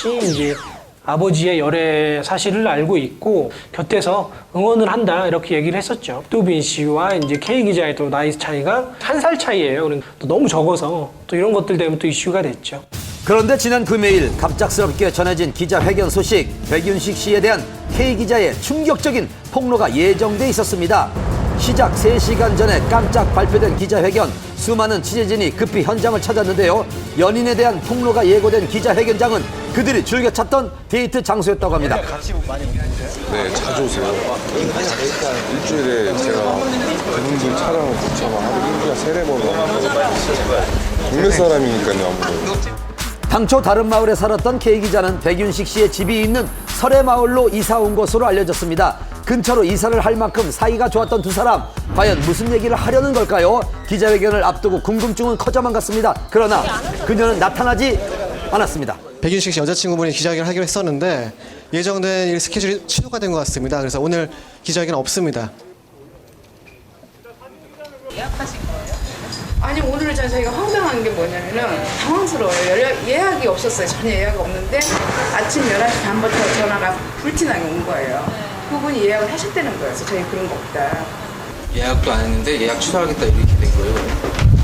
이제 아버지의 열애 사실을 알고 있고 곁에서 응원을 한다 이렇게 얘기를 했었죠. 백도빈 씨와 이제 K 기자의 또 나이 차이가 1살 차이예요. 그러니까 또 너무 적어서 또 이런 것들 때문에 또 이슈가 됐죠. 그런데 지난 금요일 갑작스럽게 전해진 기자회견 소식, 백윤식 씨에 대한 K 기자의 충격적인 폭로가 예정돼 있었습니다. 시작 3시간 전에 깜짝 발표된 기자회견, 수많은 취재진이 급히 현장을 찾았는데요. 연인에 대한 폭로가 예고된 기자회견장은 그들이 즐겨 찾던 데이트 장소였다고 합니다. 네, 자주 오세요. 일주일에 제가 그분들 촬영을 붙여서 하루에 3-4번 하고 동네 사람이니까요, 아무래도. 당초 다른 마을에 살았던 K 기자는 백윤식 씨의 집이 있는 설해마을로 이사 온 것으로 알려졌습니다. 근처로 이사를 할 만큼 사이가 좋았던 두 사람, 과연 무슨 얘기를 하려는 걸까요? 기자회견을 앞두고 궁금증은 커져만 갔습니다. 그러나 그녀는 나타나지 않았습니다. 백윤식 씨 여자친구분이 기자회견을 하기로 했었는데 예정된 일 스케줄이 취소가 된 것 같습니다. 그래서 오늘 기자회견 없습니다. 예약하신 거예요? 아니 오늘 저희가 황당한 게 뭐냐면은 당황스러워요. 예약이 없었어요. 전혀 예약이 없는데 아침 11시 반부터 전화가 불티나게 온 거예요. 그분이 예약을 하셨다는 거예요. 그래서 저희 그런 거 없다. 예약도 안 했는데 예약 취소하겠다 이렇게 된 거예요.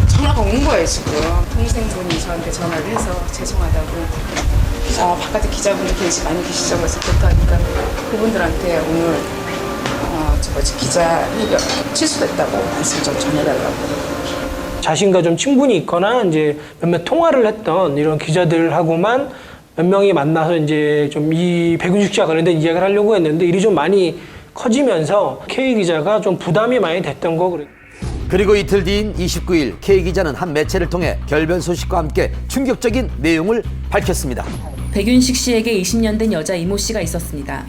전화가 온 거예요 지금. 동생분이 저한테 전화를 해서 죄송하다고 바깥에 기자분들 많이 계시죠. 그래서 그렇다니까 그분들한테 오늘 기자회견 취소됐다고 말씀 좀 전해달라고. 자신과 좀 친분이 있거나 이제 몇몇 통화를 했던 이런 기자들하고만 몇 명이 만나서 이제 좀 이 백윤식 씨와 관련된 이야기를 하려고 했는데 일이 좀 많이 커지면서 K 기자가 좀 부담이 많이 됐던 거 그래요. 그리고 이틀 뒤인 29일 K 기자는 한 매체를 통해 결별 소식과 함께 충격적인 내용을 밝혔습니다. 백윤식 씨에게 20년 된 여자 이모 씨가 있었습니다.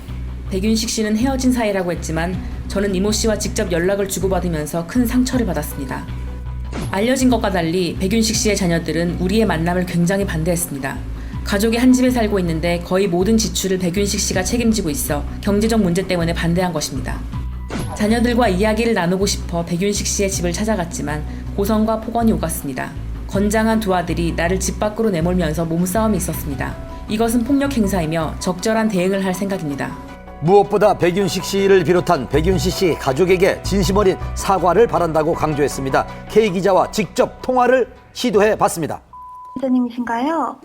백윤식 씨는 헤어진 사이라고 했지만 저는 이모 씨와 직접 연락을 주고받으면서 큰 상처를 받았습니다. 알려진 것과 달리 백윤식 씨의 자녀들은 우리의 만남을 굉장히 반대했습니다. 가족이 한 집에 살고 있는데 거의 모든 지출을 백윤식 씨가 책임지고 있어 경제적 문제 때문에 반대한 것입니다. 자녀들과 이야기를 나누고 싶어 백윤식 씨의 집을 찾아갔지만 고성과 폭언이 오갔습니다. 건장한 두 아들이 나를 집 밖으로 내몰면서 몸싸움이 있었습니다. 이것은 폭력 행사이며 적절한 대응을 할 생각입니다. 무엇보다 백윤식 씨를 비롯한 백윤식 씨 가족에게 진심 어린 사과를 바란다고 강조했습니다. K 기자와 직접 통화를 시도해 봤습니다. 기자님이신가요?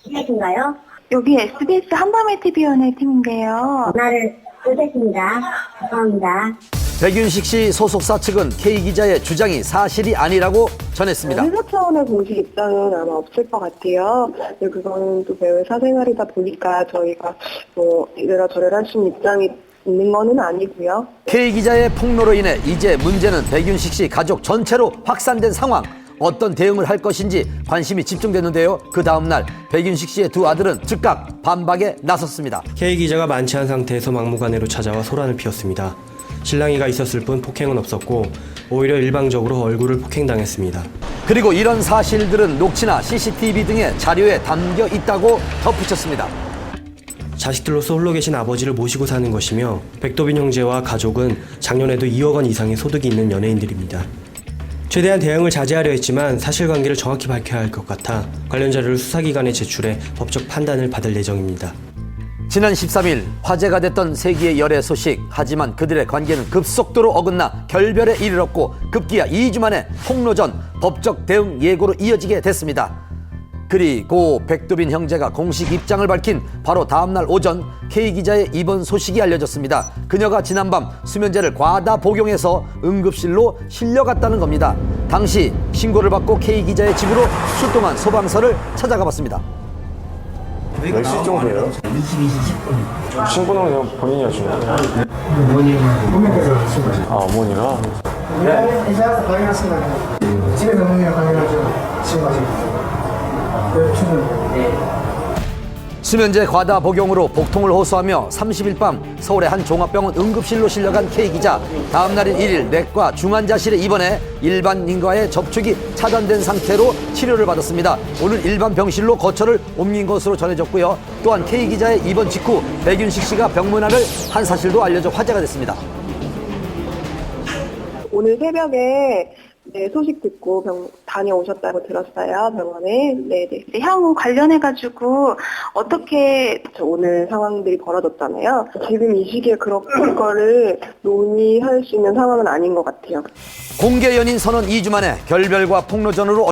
기자신가요? 여기 SBS 한밤의 TV연의 팀인데요. 전화를 못했습니다. 죄송합니다. 백윤식 씨 소속사 측은 K 기자의 주장이 사실이 아니라고 전했습니다. 회사 차원의 공식 입장은 아마 없을 것 같아요. 근데 그거는 또 배우의 사생활이다 보니까 저희가 뭐 이래라 저래라 할 수 있는 입장이 있는 거는 아니고요. K 기자의 폭로로 인해 이제 문제는 백윤식 씨 가족 전체로 확산된 상황. 어떤 대응을 할 것인지 관심이 집중됐는데요. 그 다음날 백윤식 씨의 두 아들은 즉각 반박에 나섰습니다. K 기자가 만취한 상태에서 막무가내로 찾아와 소란을 피웠습니다. 신랑이가 있었을 뿐 폭행은 없었고 오히려 일방적으로 얼굴을 폭행당했습니다. 그리고 이런 사실들은 녹취나 CCTV 등의 자료에 담겨 있다고 덧붙였습니다. 자식들로서 홀로 계신 아버지를 모시고 사는 것이며 백도빈 형제와 가족은 작년에도 2억 원 이상의 소득이 있는 연예인들입니다. 최대한 대응을 자제하려 했지만 사실관계를 정확히 밝혀야 할 것 같아 관련 자료를 수사기관에 제출해 법적 판단을 받을 예정입니다. 지난 13일 화제가 됐던 세기의 열애 소식. 하지만 그들의 관계는 급속도로 어긋나 결별에 이르렀고 급기야 2주 만에 폭로전 법적 대응 예고로 이어지게 됐습니다. 그리고 백도빈 형제가 공식 입장을 밝힌 바로 다음날 오전 K 기자의 입원 소식이 알려졌습니다. 그녀가 지난밤 수면제를 과다 복용해서 응급실로 실려갔다는 겁니다. 당시 신고를 받고 K 기자의 집으로 출동한 소방서를 찾아가 봤습니다. 몇 시 정도예요? 22시 10분. 신고는 그냥 본인이 하시는 거예요? 어머니가? 네, 이제 와서 확인했습니다. 집에서 어머니가 확인하죠. 신고하시고. 수면제 과다 복용으로 복통을 호소하며 30일 밤 서울의 한 종합병원 응급실로 실려간 K 기자. 다음 날인 1일 내과 중환자실에 입원해 일반인과의 접촉이 차단된 상태로 치료를 받았습니다. 오늘 일반 병실로 거처를 옮긴 것으로 전해졌고요. 또한 K 기자의 입원 직후 백윤식 씨가 병문안을 한 사실도 알려져 화제가 됐습니다. 오늘 새벽에 네, 소식 듣고 다녀오셨다고 들었어요, 병원에. 네네. 향후 관련해가지고 어떻게 오늘 상황들이 벌어졌잖아요. 지금 이 시기에 그거를 논의할 수 있는 상황은 아닌 것 같아요. 공개 연인 선언 2주 만에 결별과 폭로전으로